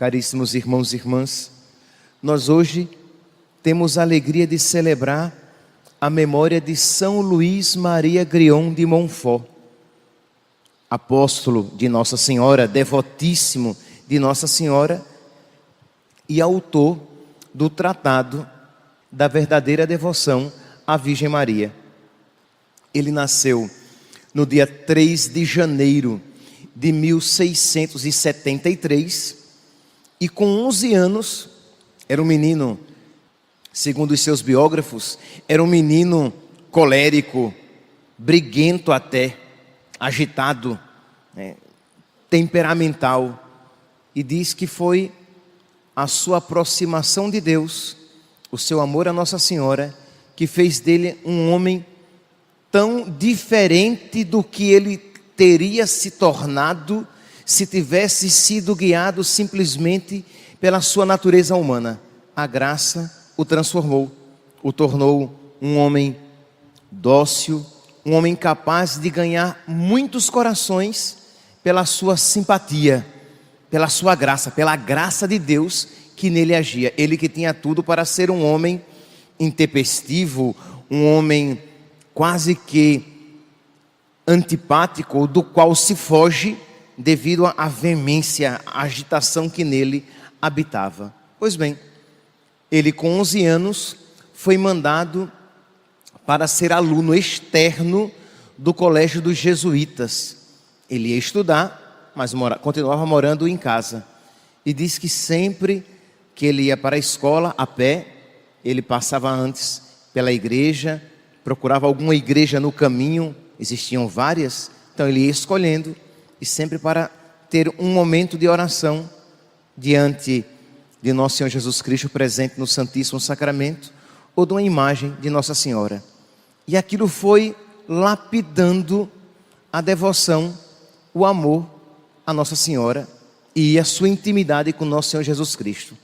Caríssimos irmãos e irmãs, nós hoje temos a alegria de celebrar a memória de São Luís Maria Grion de Montfort, apóstolo de Nossa Senhora, devotíssimo de Nossa Senhora e autor do Tratado da Verdadeira Devoção à Virgem Maria. Ele nasceu no dia 3 de janeiro de 1673 e com 11 anos era um menino, segundo os seus biógrafos, era um menino colérico, briguento até, agitado, temperamental, e diz que foi a sua aproximação de Deus, o seu amor a Nossa Senhora, que fez dele um homem tão diferente do que ele teria se tornado se tivesse sido guiado simplesmente pela sua natureza humana. A graça o transformou, o tornou um homem dócil, um homem capaz de ganhar muitos corações pela sua simpatia, pela sua graça, pela graça de Deus que nele agia. Ele que tinha tudo para ser um homem intempestivo, um homem quase que antipático, do qual se foge devido à veemência, à agitação que nele habitava. Pois bem, ele com 11 anos foi mandado para ser aluno externo do colégio dos jesuítas. Ele ia estudar, mas continuava morando em casa. E diz que sempre que ele ia para a escola a pé, ele passava antes pela igreja, procurava alguma igreja no caminho, existiam várias, então ele ia escolhendo, e sempre para ter um momento de oração diante de Nosso Senhor Jesus Cristo presente no Santíssimo Sacramento, ou de uma imagem de Nossa Senhora. E aquilo foi lapidando a devoção, o amor a Nossa Senhora e a sua intimidade com Nosso Senhor Jesus Cristo.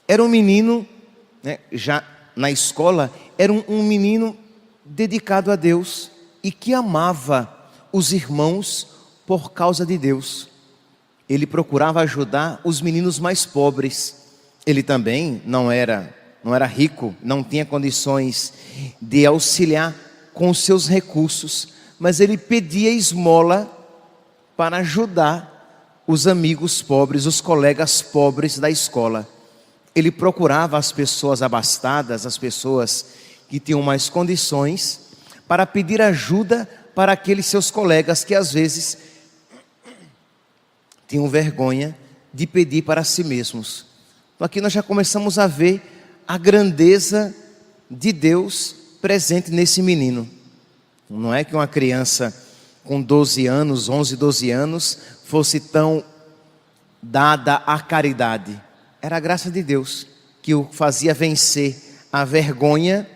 Era um menino, já na escola, era um menino dedicado a Deus e que amava os irmãos por causa de Deus. Ele procurava ajudar os meninos mais pobres. Ele também não era rico, não tinha condições de auxiliar com os seus recursos, mas ele pedia esmola para ajudar os amigos pobres, os colegas pobres da escola. Ele procurava as pessoas abastadas, as pessoas que tinham mais condições, para pedir ajuda para aqueles seus colegas que às vezes tinham vergonha de pedir para si mesmos. Então aqui nós já começamos a ver a grandeza de Deus presente nesse menino. Não é que uma criança com 12 anos, 11, 12 anos, fosse tão dada à caridade. Era a graça de Deus que o fazia vencer a vergonha,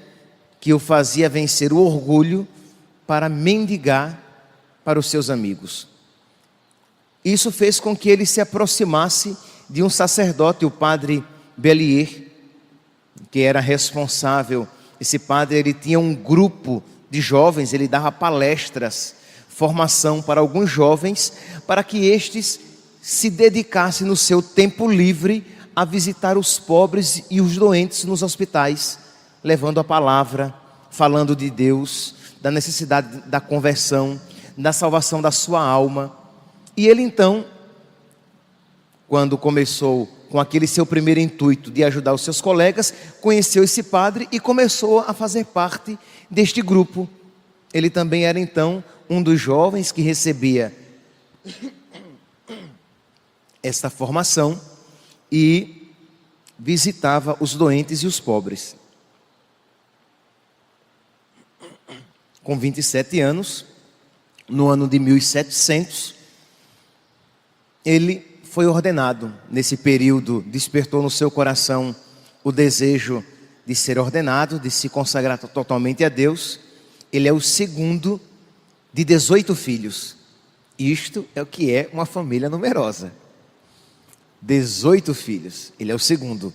que o fazia vencer o orgulho para mendigar para os seus amigos. Isso fez com que ele se aproximasse de um sacerdote, o padre Bellier, que era responsável. Esse padre, ele tinha um grupo de jovens, ele dava palestras, formação para alguns jovens, para que estes se dedicassem no seu tempo livre a visitar os pobres e os doentes nos hospitais, levando a palavra, falando de Deus, da necessidade da conversão, da salvação da sua alma. E ele então, quando começou com aquele seu primeiro intuito de ajudar os seus colegas, conheceu esse padre e começou a fazer parte deste grupo. Ele também era então um dos jovens que recebia esta formação e visitava os doentes e os pobres. Com 27 anos, no ano de 1700, ele foi ordenado. Nesse período despertou no seu coração o desejo de ser ordenado, de se consagrar totalmente a Deus. Ele é o segundo de 18 filhos. Isto é o que é uma família numerosa. 18 filhos, ele é o segundo.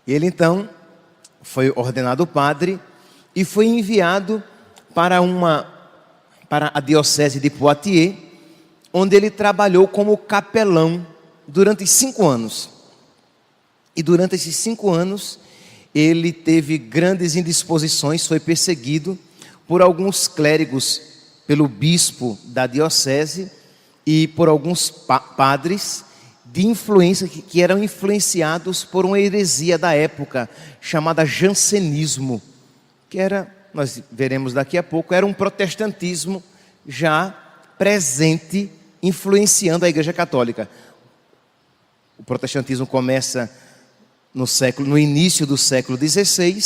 E ele então foi ordenado padre e foi enviado para a diocese de Poitiers, onde ele trabalhou como capelão durante 5 anos. E durante esses 5 anos, ele teve grandes indisposições, foi perseguido por alguns clérigos, pelo bispo da diocese e por alguns padres de influência que eram influenciados por uma heresia da época, chamada jansenismo, que era, nós veremos daqui a pouco, era um protestantismo já presente, influenciando a Igreja Católica. O protestantismo começa no início do século XVI,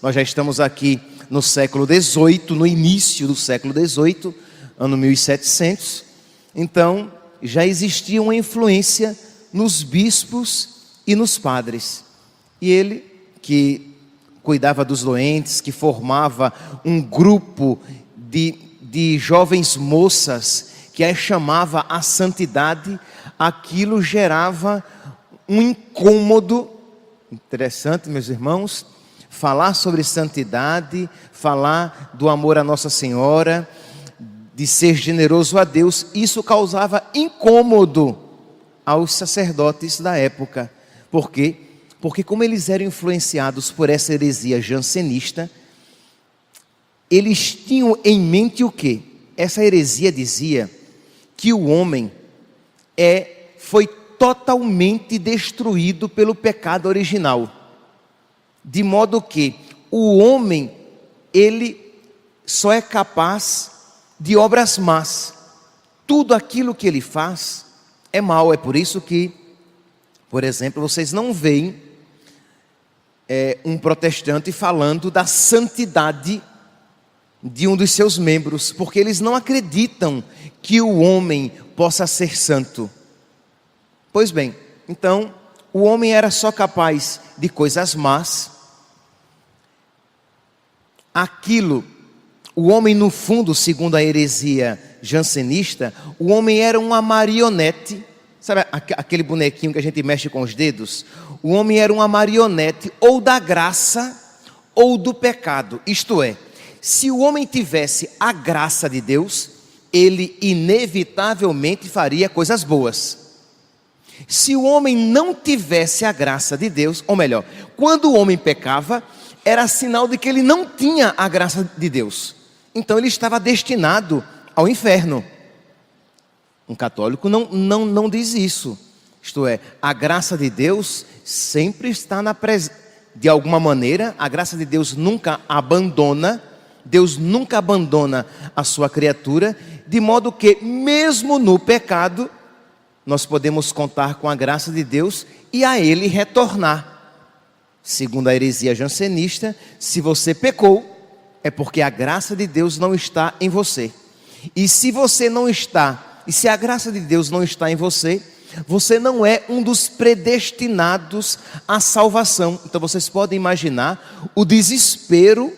nós já estamos aqui no século XVIII, no início do século XVIII, ano 1700, então já existia uma influência nos bispos e nos padres. E ele, que cuidava dos doentes, que formava um grupo de jovens moças, que as chamava à santidade, aquilo gerava um incômodo. Interessante, meus irmãos, falar sobre santidade, falar do amor a Nossa Senhora, de ser generoso a Deus, isso causava incômodo aos sacerdotes da época. Por quê? Porque como eles eram influenciados por essa heresia jansenista, eles tinham em mente o quê? Essa heresia dizia que o homem foi totalmente destruído pelo pecado original, de modo que o homem, ele só é capaz de obras más. Tudo aquilo que ele faz é mal. É por isso que, por exemplo, vocês não veem um protestante falando da santidade de um dos seus membros, porque eles não acreditam que o homem possa ser santo. Pois bem, então, o homem era só capaz de coisas más. O homem no fundo, segundo a heresia jansenista, o homem era uma marionete. Sabe aquele bonequinho que a gente mexe com os dedos? O homem era uma marionete ou da graça ou do pecado. Isto é, se o homem tivesse a graça de Deus, ele inevitavelmente faria coisas boas. Se o homem não tivesse a graça de Deus, ou melhor, quando o homem pecava, era sinal de que ele não tinha a graça de Deus. Então ele estava destinado ao inferno. Um católico não diz isso. Isto é, a graça de Deus sempre está na presença. De alguma maneira, a graça de Deus nunca abandona. Deus nunca abandona a sua criatura, de modo que mesmo no pecado, nós podemos contar com a graça de Deus e a Ele retornar. Segundo a heresia jansenista, se você pecou, é porque a graça de Deus não está em você. E se você não está, e se a graça de Deus não está em você, você não é um dos predestinados à salvação. Então vocês podem imaginar o desespero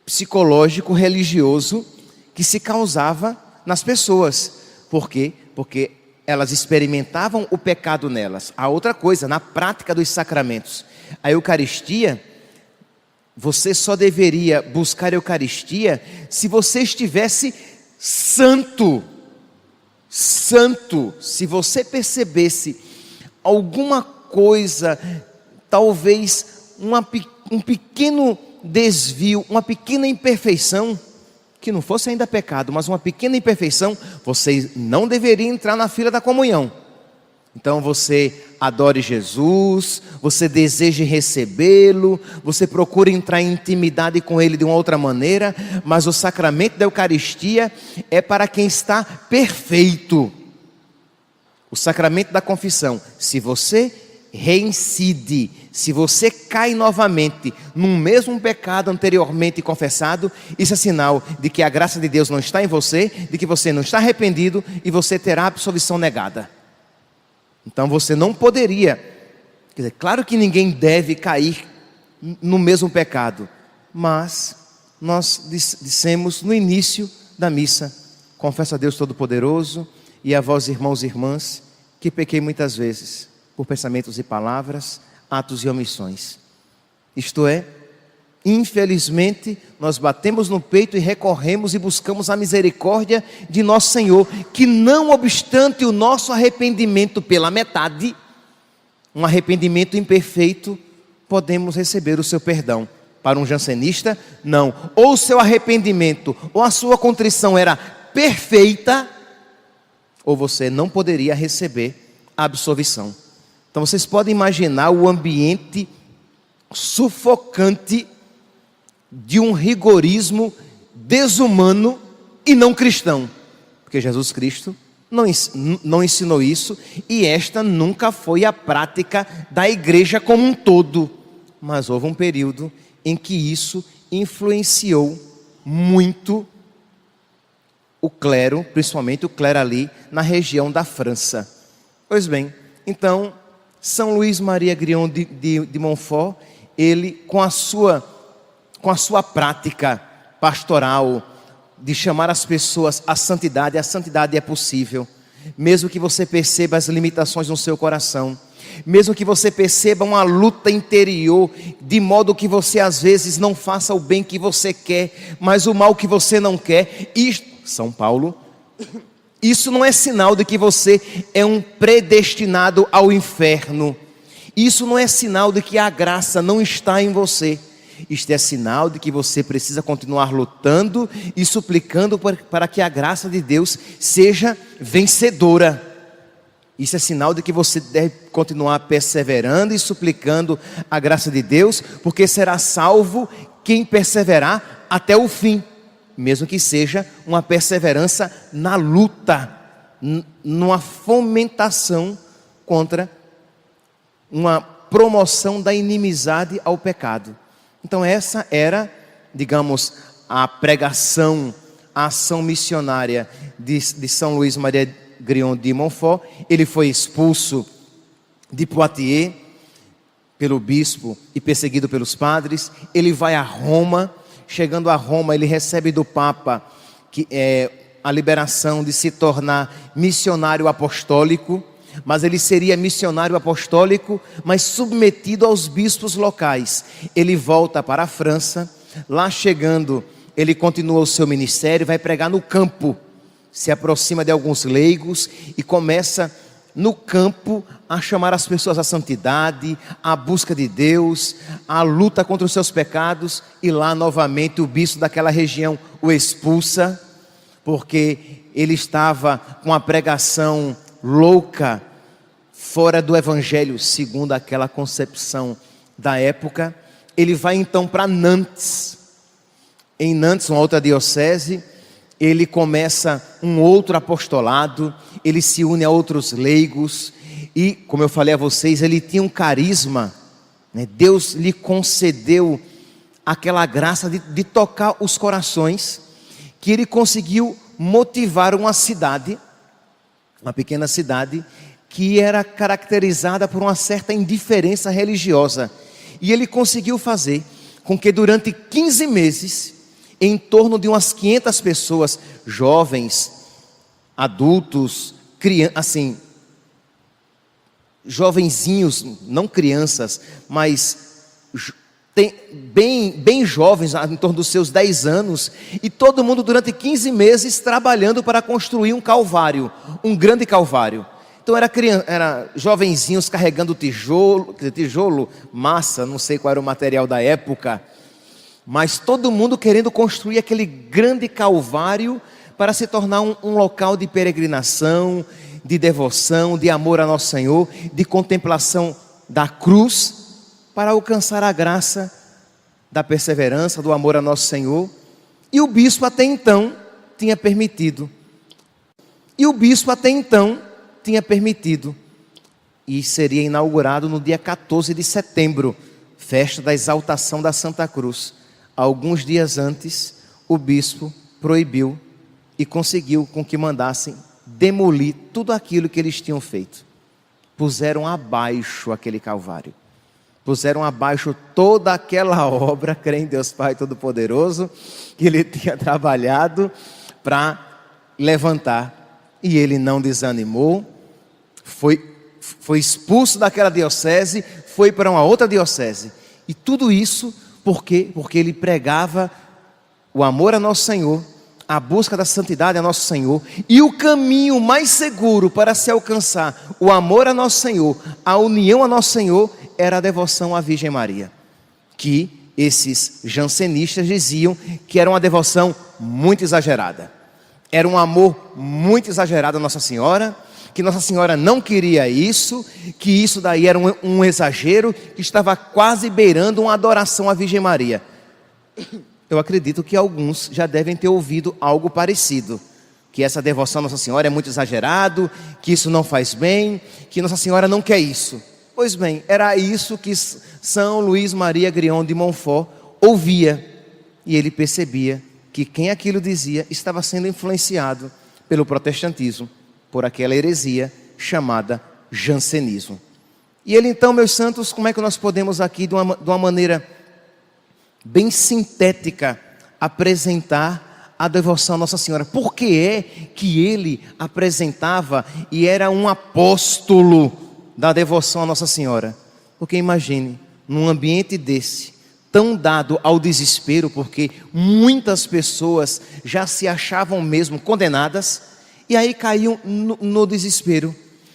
psicológico, religioso, que se causava nas pessoas. Por quê? Porque elas experimentavam o pecado nelas. A outra coisa, na prática dos sacramentos, a Eucaristia, você só deveria buscar a Eucaristia se você estivesse santo. Santo. Se você percebesse alguma coisa, talvez um pequeno desvio, uma pequena imperfeição, que não fosse ainda pecado, mas uma pequena imperfeição, você não deveria entrar na fila da comunhão. Então você adore Jesus, você deseja recebê-lo, você procura entrar em intimidade com Ele de uma outra maneira, mas o sacramento da Eucaristia é para quem está perfeito. O sacramento da confissão, se você reincide, se você cai novamente num mesmo pecado anteriormente confessado, isso é sinal de que a graça de Deus não está em você, de que você não está arrependido e você terá a absolvição negada. Então você não poderia, quer dizer, claro que ninguém deve cair no mesmo pecado, mas nós dissemos no início da missa: confesso a Deus Todo-Poderoso e a vós, irmãos e irmãs, que pequei muitas vezes por pensamentos e palavras, atos e omissões. Isto é, Infelizmente, nós batemos no peito e recorremos e buscamos a misericórdia de nosso Senhor, que não obstante o nosso arrependimento pela metade, um arrependimento imperfeito, podemos receber o seu perdão. Para um jansenista, não. Ou o seu arrependimento, ou a sua contrição era perfeita, ou você não poderia receber a absolvição. Então vocês podem imaginar o ambiente sufocante de um rigorismo desumano e não cristão, porque Jesus Cristo não ensinou isso, e esta nunca foi a prática da igreja como um todo, mas houve um período em que isso influenciou muito o clero, principalmente o clero ali na região da França. Pois bem, então São Luís Maria Grignon de Montfort, ele com a sua prática pastoral, de chamar as pessoas à santidade, a santidade é possível, mesmo que você perceba as limitações no seu coração, mesmo que você perceba uma luta interior, de modo que você às vezes não faça o bem que você quer, mas o mal que você não quer. São Paulo, isso não é sinal de que você é um predestinado ao inferno, isso não é sinal de que a graça não está em você. Isto é sinal de que você precisa continuar lutando e suplicando para que a graça de Deus seja vencedora. Isso é sinal de que você deve continuar perseverando e suplicando a graça de Deus, porque será salvo quem perseverar até o fim, mesmo que seja uma perseverança na luta, numa fomentação contra uma promoção da inimizade ao pecado. Então essa era, digamos, a pregação, a ação missionária de São Luís Maria Grignon de Montfort. Ele foi expulso de Poitiers pelo bispo e perseguido pelos padres. Ele vai a Roma. Chegando a Roma, ele recebe do Papa a liberação de se tornar missionário apostólico. Mas ele seria missionário apostólico, mas submetido aos bispos locais. Ele volta para a França. Lá chegando, ele continua o seu ministério, vai pregar no campo, se aproxima de alguns leigos e começa no campo a chamar as pessoas à santidade, à busca de Deus, à luta contra os seus pecados. E lá novamente o bispo daquela região o expulsa, porque ele estava com a pregação louca, fora do evangelho, segundo aquela concepção da época. Ele vai então para Nantes. Em Nantes, uma outra diocese, ele começa um outro apostolado, ele se une a outros leigos, e como eu falei a vocês, ele tinha um carisma, né? Deus lhe concedeu aquela graça de tocar os corações, que ele conseguiu motivar uma cidade, uma pequena cidade, que era caracterizada por uma certa indiferença religiosa. E ele conseguiu fazer com que durante 15 meses, em torno de umas 500 pessoas, jovens, adultos, assim, jovenzinhos, não crianças, mas bem jovens, em torno dos seus 10 anos, e todo mundo durante 15 meses trabalhando para construir um calvário, um grande calvário. Então era jovenzinhos carregando tijolo, massa, não sei qual era o material da época, mas todo mundo querendo construir aquele grande calvário para se tornar um local de peregrinação, de devoção, de amor a Nosso Senhor, de contemplação da cruz, para alcançar a graça da perseverança, do amor a Nosso Senhor. E o bispo até então tinha permitido. E seria inaugurado no dia 14 de setembro, festa da exaltação da Santa Cruz. Alguns dias antes, o bispo proibiu e conseguiu com que mandassem demolir tudo aquilo que eles tinham feito. Puseram abaixo aquele calvário. Puseram abaixo toda aquela obra, crê em Deus Pai Todo-Poderoso, que ele tinha trabalhado para levantar. E ele não desanimou, foi expulso daquela diocese, foi para uma outra diocese. E tudo isso Por quê? Porque ele pregava o amor a nosso Senhor, a busca da santidade a nosso Senhor, e o caminho mais seguro para se alcançar o amor a nosso Senhor, a união a nosso Senhor, era a devoção à Virgem Maria, que esses jansenistas diziam que era uma devoção muito exagerada, era um amor muito exagerado a Nossa Senhora, que Nossa Senhora não queria isso, que isso daí era um exagero, que estava quase beirando uma adoração à Virgem Maria. Eu acredito que alguns já devem ter ouvido algo parecido, que essa devoção à Nossa Senhora é muito exagerado, que isso não faz bem, que Nossa Senhora não quer isso. Pois bem, era isso que São Luís Maria Grião de Montfort ouvia, e ele percebia que quem aquilo dizia estava sendo influenciado pelo protestantismo, por aquela heresia chamada jansenismo. E ele então, meus santos, como é que nós podemos aqui de uma maneira bem sintética apresentar a devoção à Nossa Senhora? Por que é que ele apresentava e era um apóstolo da devoção à Nossa Senhora? Porque imagine, num ambiente desse, tão dado ao desespero, porque muitas pessoas já se achavam mesmo condenadas, e aí caíam no desespero,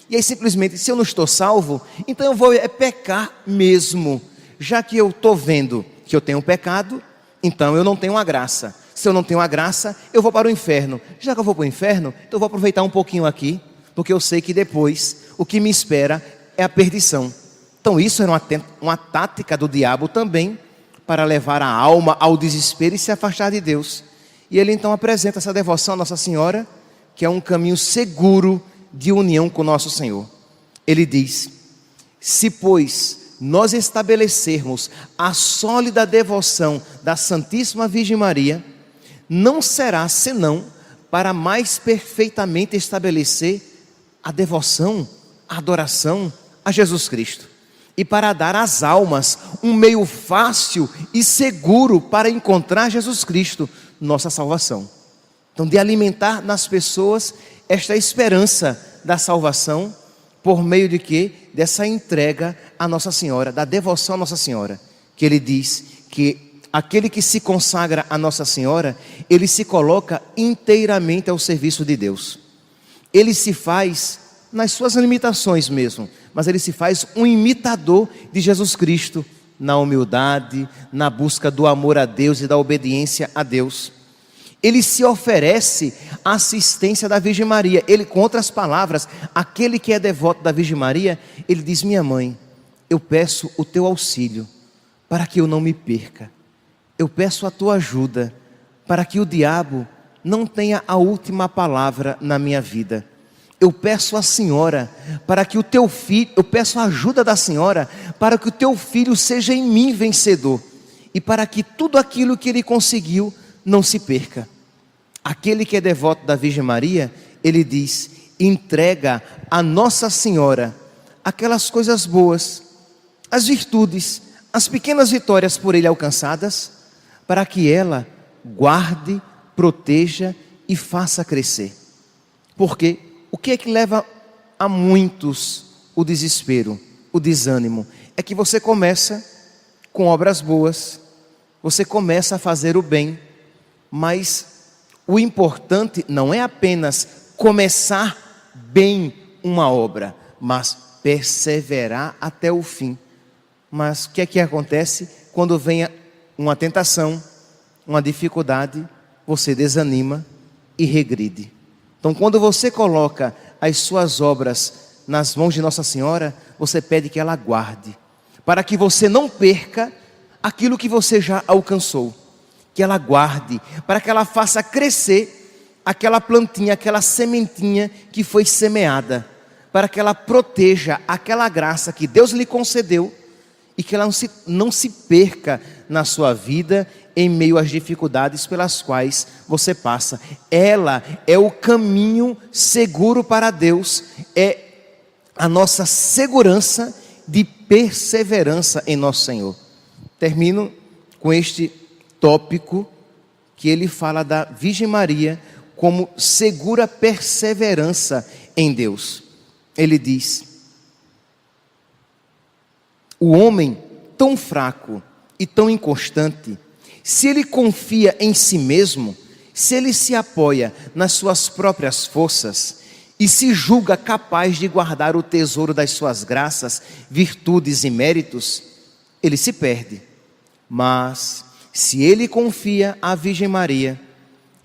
e aí simplesmente, se eu não estou salvo, então eu vou pecar mesmo, já que eu estou vendo que eu tenho pecado, então eu não tenho a graça. Se eu não tenho a graça, eu vou para o inferno. Já que eu vou para o inferno, então eu vou aproveitar um pouquinho aqui, porque eu sei que depois o que me espera é a perdição. Então isso era uma tática do diabo também, para levar a alma ao desespero e se afastar de Deus. E ele então apresenta essa devoção à Nossa Senhora, que é um caminho seguro de união com nosso Senhor. Ele diz: se pois nós estabelecermos a sólida devoção da Santíssima Virgem Maria, não será senão para mais perfeitamente estabelecer a devoção, a adoração a Jesus Cristo, e para dar às almas um meio fácil e seguro para encontrar Jesus Cristo, nossa salvação. Então, de alimentar nas pessoas esta esperança da salvação, por meio de quê? Dessa entrega à Nossa Senhora, da devoção à Nossa Senhora, que ele diz que aquele que se consagra a Nossa Senhora, ele se coloca inteiramente ao serviço de Deus. Ele se faz, nas suas limitações mesmo, mas ele se faz um imitador de Jesus Cristo, na humildade, na busca do amor a Deus e da obediência a Deus. Ele se oferece à assistência da Virgem Maria. Ele, com outras palavras, aquele que é devoto da Virgem Maria, ele diz: minha mãe, eu peço o teu auxílio, para que eu não me perca. Eu peço a tua ajuda, para que o diabo não tenha a última palavra na minha vida. Eu peço a Senhora, para que o teu filho, eu peço a ajuda da Senhora, para que o teu filho seja em mim vencedor, e para que tudo aquilo que ele conseguiu não se perca. Aquele que é devoto da Virgem Maria, ele diz, entrega a Nossa Senhora aquelas coisas boas, as virtudes, as pequenas vitórias por ele alcançadas, para que ela guarde, proteja e faça crescer. Porque o que é que leva a muitos o desespero, o desânimo? É que você começa com obras boas, você começa a fazer o bem, mas o importante não é apenas começar bem uma obra, mas perseverar até o fim. Mas o que é que acontece? Quando vem uma tentação, uma dificuldade, você desanima e regride. Então, quando você coloca as suas obras nas mãos de Nossa Senhora, você pede que ela guarde, para que você não perca aquilo que você já alcançou, que ela guarde, para que ela faça crescer aquela plantinha, aquela sementinha que foi semeada, para que ela proteja aquela graça que Deus lhe concedeu e que ela não se perca na sua vida em meio às dificuldades pelas quais você passa. Ela é o caminho seguro para Deus, é a nossa segurança de perseverança em nosso Senhor. Termino com este tópico que ele fala da Virgem Maria como segura perseverança em Deus. Ele diz: o homem tão fraco e tão inconstante, se ele confia em si mesmo, se ele se apoia nas suas próprias forças e se julga capaz de guardar o tesouro das suas graças, virtudes e méritos, ele se perde. Mas se ele confia à Virgem Maria,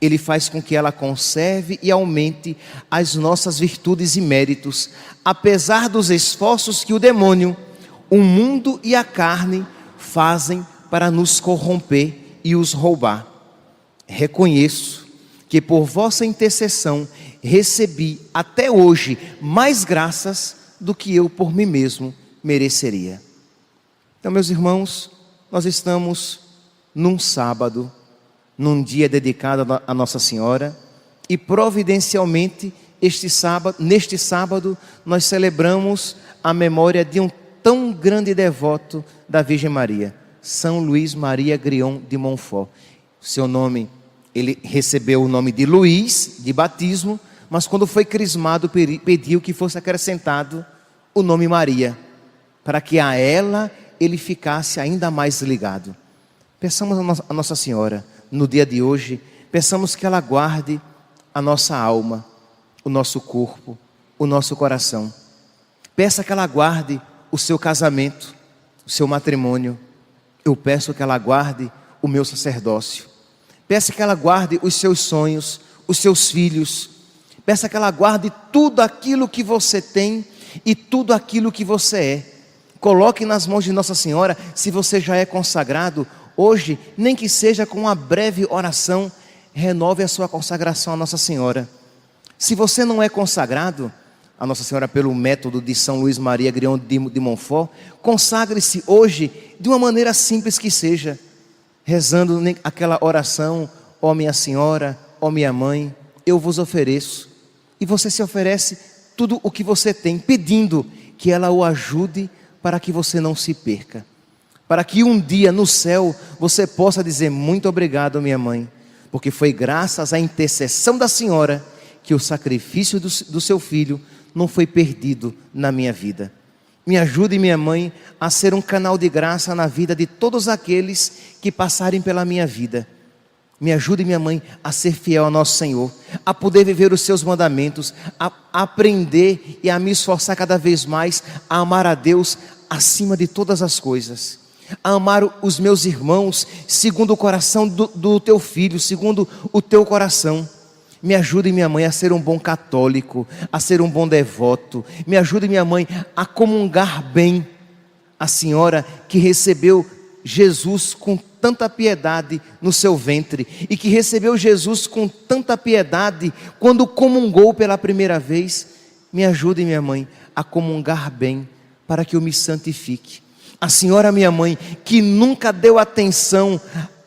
ele faz com que ela conserve e aumente as nossas virtudes e méritos, apesar dos esforços que o demônio, o mundo e a carne fazem para nos corromper e os roubar. Reconheço que por vossa intercessão recebi até hoje mais graças do que eu por mim mesmo mereceria. Então, meus irmãos, nós estamos num sábado, num dia dedicado a Nossa Senhora, e providencialmente neste sábado nós celebramos a memória de um tão grande devoto da Virgem Maria, São Luís Maria Grion de Montfort. Seu nome, ele recebeu o nome de Luís, de batismo, mas quando foi crismado pediu que fosse acrescentado o nome Maria, para que a ela ele ficasse ainda mais ligado. Peçamos a Nossa Senhora, no dia de hoje, peçamos que ela guarde a nossa alma, o nosso corpo, o nosso coração. Peça que ela guarde o seu casamento, o seu matrimônio. Eu peço que ela guarde o meu sacerdócio. Peça que ela guarde os seus sonhos, os seus filhos. Peça que ela guarde tudo aquilo que você tem e tudo aquilo que você é. Coloque nas mãos de Nossa Senhora. Se você já é consagrado, hoje, nem que seja com uma breve oração, renove a sua consagração a Nossa Senhora. Se você não é consagrado a Nossa Senhora pelo método de São Luís Maria Grion de Montfort, consagre-se hoje de uma maneira simples que seja, rezando aquela oração: ó minha Senhora, ó minha Mãe, eu vos ofereço. E você se oferece tudo o que você tem, pedindo que ela o ajude para que você não se perca. Para que um dia no céu você possa dizer: muito obrigado, minha mãe, porque foi graças à intercessão da Senhora que o sacrifício do seu filho não foi perdido na minha vida. Me ajude, minha mãe, a ser um canal de graça na vida de todos aqueles que passarem pela minha vida. Me ajude, minha mãe, a ser fiel ao nosso Senhor, a poder viver os seus mandamentos, a aprender e a me esforçar cada vez mais a amar a Deus acima de todas as coisas, a amar os meus irmãos segundo o coração do teu filho, segundo o teu coração. Me ajude, minha mãe, a ser um bom católico, a ser um bom devoto. Me ajude, minha mãe, a comungar bem. A senhora que recebeu Jesus com tanta piedade no seu ventre, e que recebeu Jesus com tanta piedade quando comungou pela primeira vez. Me ajude, minha mãe, a comungar bem, para que eu me santifique. A senhora, minha mãe, que nunca deu atenção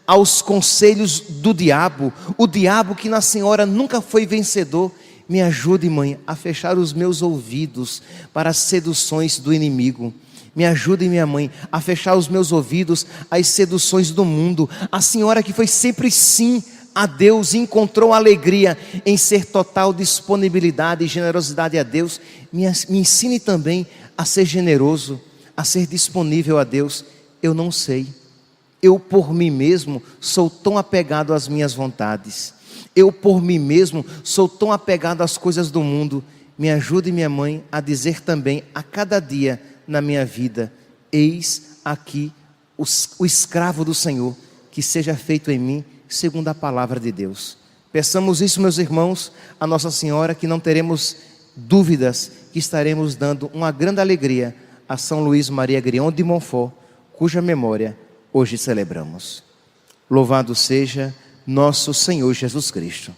aos conselhos do diabo, o diabo que na senhora nunca foi vencedor. Me ajude, mãe, a fechar os meus ouvidos para as seduções do inimigo. Me ajude, minha mãe, a fechar os meus ouvidos às seduções do mundo. A senhora que foi sempre sim a Deus e encontrou alegria em ser total disponibilidade e generosidade a Deus, me ensine também a ser generoso, a ser disponível a Deus. Eu não sei. Eu por mim mesmo sou tão apegado às minhas vontades. Eu por mim mesmo sou tão apegado às coisas do mundo. Me ajude, minha mãe, a dizer também a cada dia na minha vida: eis aqui o escravo do Senhor, que seja feito em mim segundo a palavra de Deus. Peçamos isso, meus irmãos, a Nossa Senhora, que não teremos dúvidas que estaremos dando uma grande alegria a São Luís Maria Grion de Montfort, cuja memória hoje celebramos. Louvado seja nosso Senhor Jesus Cristo.